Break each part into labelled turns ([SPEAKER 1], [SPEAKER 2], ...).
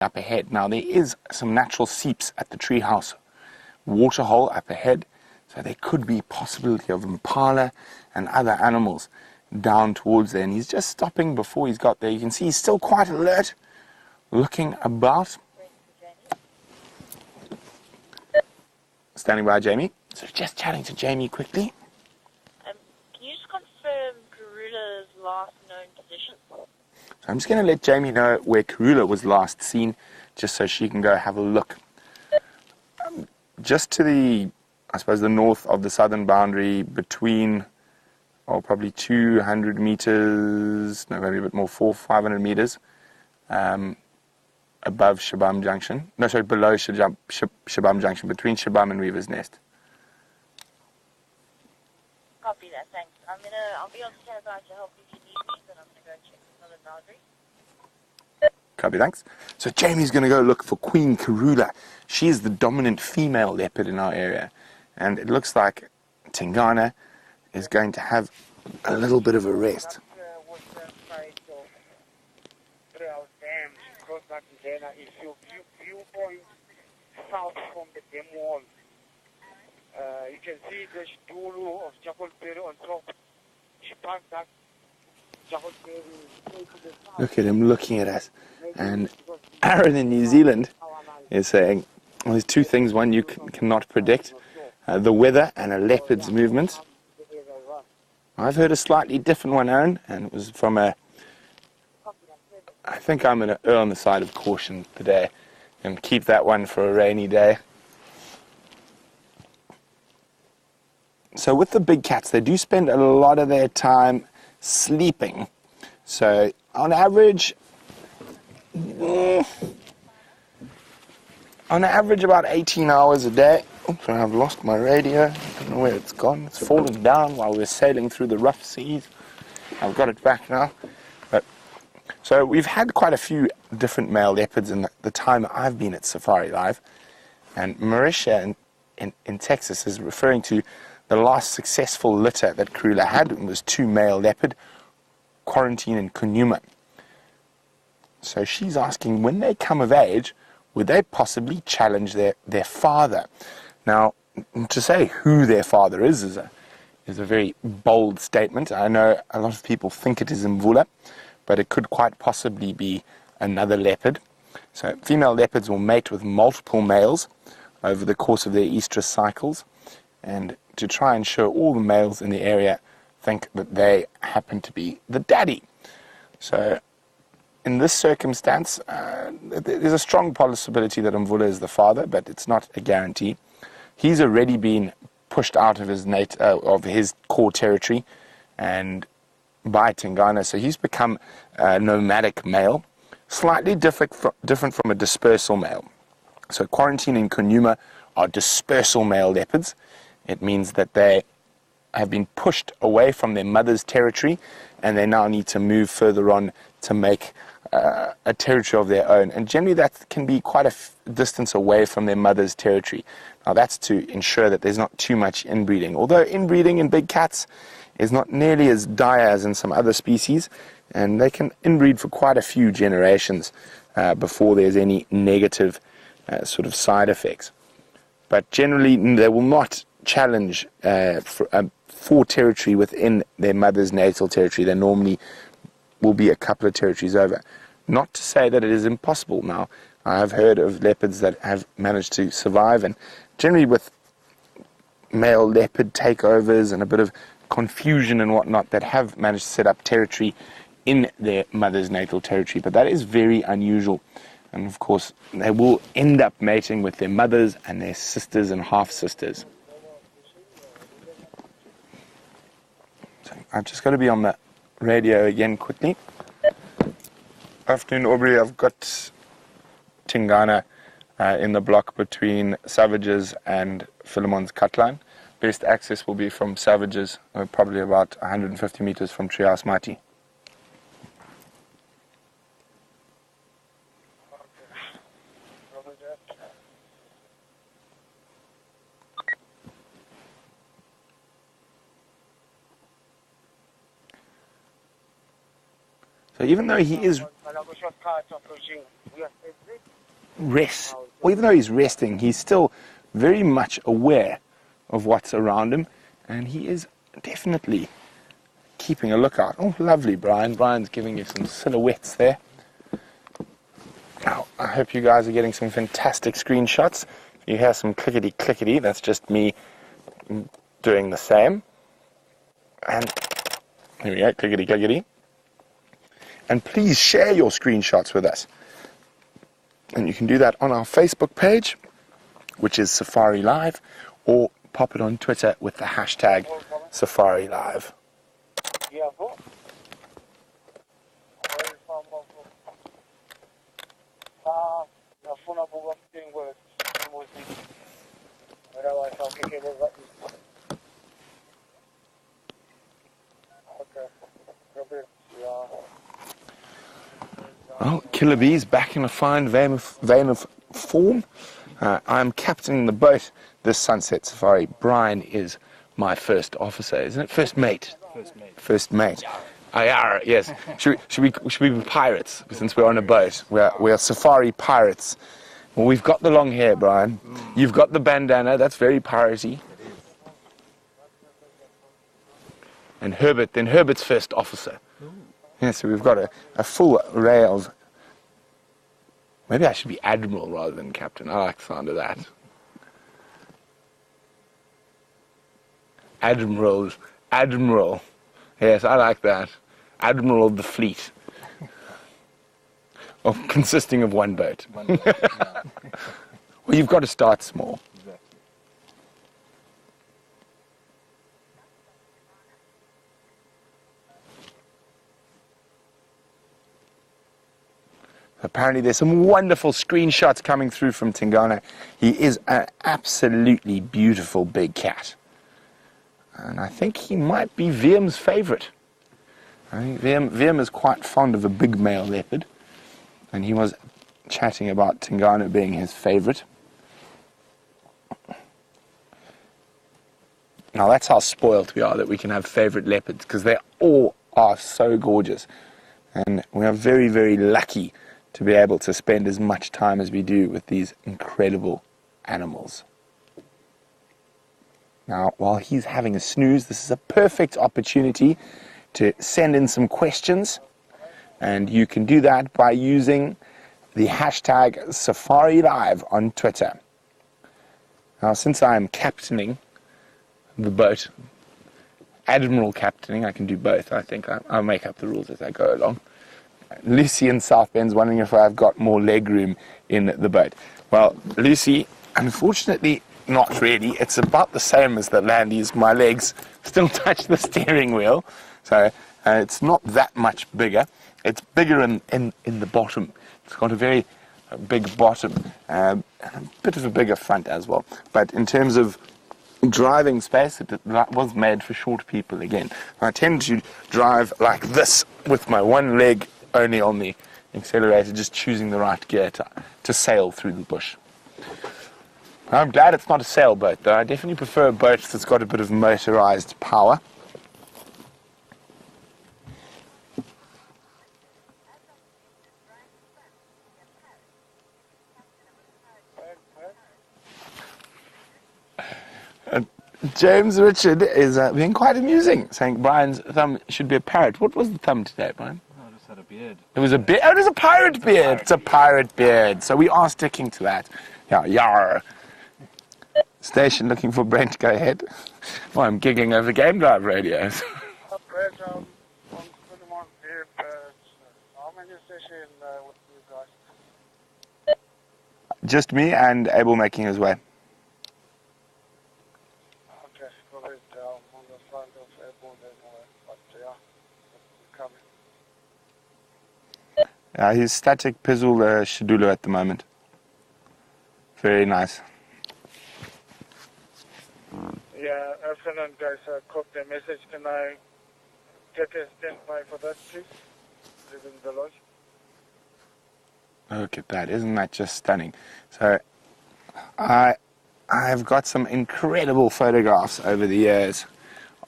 [SPEAKER 1] up ahead. Now there is some natural seeps at the treehouse waterhole up ahead, so there could be possibility of impala and other animals down towards there, and he's just stopping before he's got there. You can see he's still quite alert, looking about. Standing by, Jamie. So just chatting to Jamie quickly.
[SPEAKER 2] Can you just confirm Karula's last known position?
[SPEAKER 1] So I'm just going to let Jamie know where Karula was last seen, just so she can go have a look. Just to the, I suppose, the north of the southern boundary, between, probably 200 meters, no, maybe a bit more, 500 meters, above Shabam Junction. No, sorry, below Shabam Junction, between Shabam and Weaver's Nest.
[SPEAKER 2] Copy that, thanks. I'll be on standby to help if you need me, but I'm gonna go check another boundary.
[SPEAKER 1] Copy, thanks. So Jamie's going to go look for Queen Karula. She's the dominant female leopard in our area. And it looks like Tingana is going to have a little bit of a rest.
[SPEAKER 3] If you viewpoint south from the dam wall, you can see the Dulu of Jackal-Berry on top. She passed that Jackal-Berry.
[SPEAKER 1] Look at him looking at us. And Aaron in New Zealand is saying, well, there's two things. One, you cannot predict the weather and a leopard's movement. I've heard a slightly different one, Aaron, and it was from I think I'm going to err on the side of caution today and keep that one for a rainy day. So with the big cats, they do spend a lot of their time sleeping. So on average about 18 hours a day. Oops, I've lost my radio. I don't know where it's gone. It's fallen down while we're sailing through the rough seas. I've got it back now. So we've had quite a few different male leopards in the time I've been at Safari Live. And Marisha in Texas is referring to the last successful litter that Karula had. It was 2 male leopard, Quarantine and Kunuma. So she's asking, when they come of age, would they possibly challenge their father? Now, to say who their father is a very bold statement. I know a lot of people think it is Mvula, but it could quite possibly be another leopard. So female leopards will mate with multiple males over the course of their estrus cycles, and to try and show all the males in the area think that they happen to be the daddy. So in this circumstance, there's a strong possibility that Mvula is the father, but it's not a guarantee. He's already been pushed out of his core territory and by Tingana, so he's become a nomadic male, slightly different from a dispersal male. So Quarantine and Kunuma are dispersal male leopards. It means that they have been pushed away from their mother's territory, and they now need to move further on to make a territory of their own. And generally that can be quite a distance away from their mother's territory. Now that's to ensure that there's not too much inbreeding. Although inbreeding in big cats is not nearly as dire as in some other species, and they can inbreed for quite a few generations before there's any negative sort of side effects. But generally they will not challenge for territory within their mother's natal territory. They normally will be a couple of territories over. Not to say that it is impossible. Now, I've heard of leopards that have managed to survive, and generally with male leopard takeovers and a bit of confusion and whatnot, that have managed to set up territory in their mother's natal territory. But that is very unusual. And of course, they will end up mating with their mothers and their sisters and half-sisters. So I've just got to be on the radio again quickly. Afternoon, Aubrey. I've got Tingana in the block between Savages and Philemon's Cutline. Best access will be from Savages, probably about 150 meters from Treehouse Mighty. So even though he is... rests, or even though he's resting, he's still very much aware of what's around him, and he is definitely keeping a lookout. Oh, lovely, Brian. Brian's giving you some silhouettes there. Now, I hope you guys are getting some fantastic screenshots. You hear some clickety-clickety. That's just me doing the same. And here we go, clickety-clickety. And please share your screenshots with us. And you can do that on our Facebook page, which is Safari Live, or pop it on Twitter with the hashtag Safari Live. Well, Killer Bee's back in a fine vein of form. I'm captaining the boat this sunset safari. Brian is my first officer, isn't it? First mate. First mate. Yes. Should we be pirates since we're on a boat? We're safari pirates. Well, we've got the long hair, Brian. You've got the bandana. That's very piratey. And Herbert's first officer. Yeah, so we've got a full array of... Maybe I should be admiral rather than captain. I like the sound of that. Admiral. Yes, I like that. Admiral of the fleet. Consisting of one boat. Well, you've got to start small. Apparently there's some wonderful screenshots coming through from Tingana. He is an absolutely beautiful big cat. And I think he might be Viem's favorite. I think Wiem is quite fond of a big male leopard. And he was chatting about Tingana being his favorite. Now that's how spoilt we are that we can have favorite leopards, because they all are so gorgeous. And we are very, very lucky to be able to spend as much time as we do with these incredible animals. Now, while he's having a snooze, this is a perfect opportunity to send in some questions, and you can do that by using the hashtag Safari Live on Twitter. Now, since I'm captaining the boat, admiral captaining, I can do both. I think I'll make up the rules as I go along. Lucy in South Bend's wondering if I've got more leg room in the boat. Well, Lucy, unfortunately, not really. It's about the same as the Landies. My legs still touch the steering wheel, so it's not that much bigger. It's bigger in the bottom. It's got a very big bottom, and a bit of a bigger front as well. But in terms of driving space, it was made for short people again. I tend to drive like this with my one leg only on the accelerator, just choosing the right gear to sail through the bush. I'm glad it's not a sailboat, though. I definitely prefer a boat that's got a bit of motorized power. James Richard is being quite amusing, saying Brian's thumb should be a parrot. What was the thumb today, Brian? Had a beard. It was a beard. Oh, it was a pirate beard. It's a pirate beard. So we are sticking to that. Yeah, yar. Station looking for Brent. Go ahead. Well, I'm gigging over Game Drive radios.
[SPEAKER 3] How many stations with you guys?
[SPEAKER 1] Just me and Abel making his way.
[SPEAKER 3] Okay, go ahead. On the front of Abel anyway. But yeah, coming.
[SPEAKER 1] He's static pizzle Shadula at the moment. Very nice.
[SPEAKER 3] Yeah, afternoon guys, I caught the message. Can I get a standby for that, please? Leaving the lodge.
[SPEAKER 1] Look at that, isn't that just stunning? So, I've got some incredible photographs over the years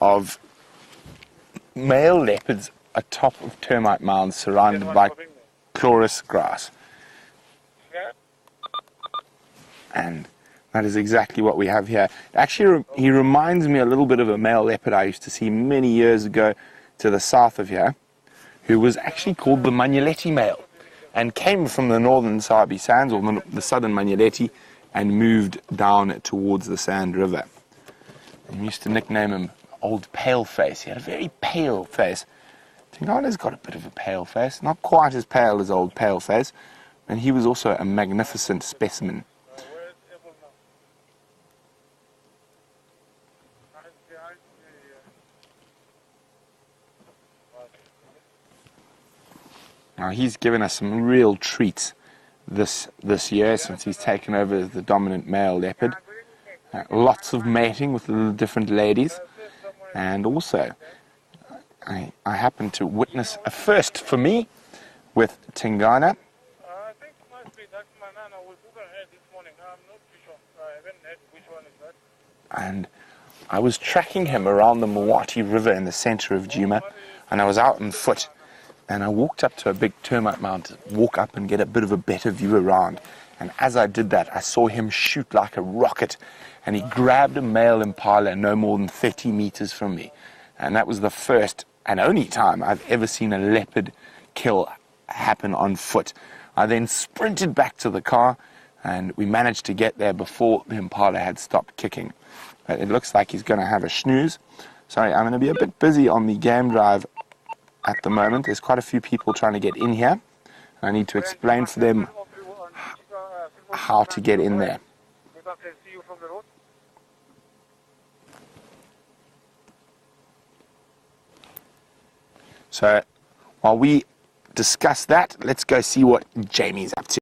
[SPEAKER 1] of male leopards atop of termite mounds surrounded by chloris grass.
[SPEAKER 3] Yeah?
[SPEAKER 1] And that is exactly what we have here. Actually, he reminds me a little bit of a male leopard I used to see many years ago to the south of here, who was actually called the Magnoleti male, and came from the northern Sabi Sands, or the southern Magnoleti, and moved down towards the Sand River. And we used to nickname him Old Pale Face. He had a very pale face. Tingana's got a bit of a pale face, not quite as pale as Old Pale Face, and he was also a magnificent specimen. Now he's given us some real treats this year since he's taken over as the dominant male leopard. Lots of mating with the different ladies, and also I happened to witness a first for me with Tingana.
[SPEAKER 3] I think it must be that banana was overhead this morning. I'm not too sure. I haven't heard which one is that.
[SPEAKER 1] And I was tracking him around the Mwati River in the center of Djuma, and I was out on foot. And I walked up to a big termite mound to walk up and get a bit of a better view around. And as I did that, I saw him shoot like a rocket. And he grabbed a male impala no more than 30 meters from me. And that was the first and only time I've ever seen a leopard kill happen on foot. I then sprinted back to the car, and we managed to get there before the impala had stopped kicking. But it looks like he's going to have a snooze. Sorry, I'm going to be a bit busy on the game drive at the moment. There's quite a few people trying to get in here. I need to explain for them how to get in there. So while we discuss that, let's go see what Jamie's up to.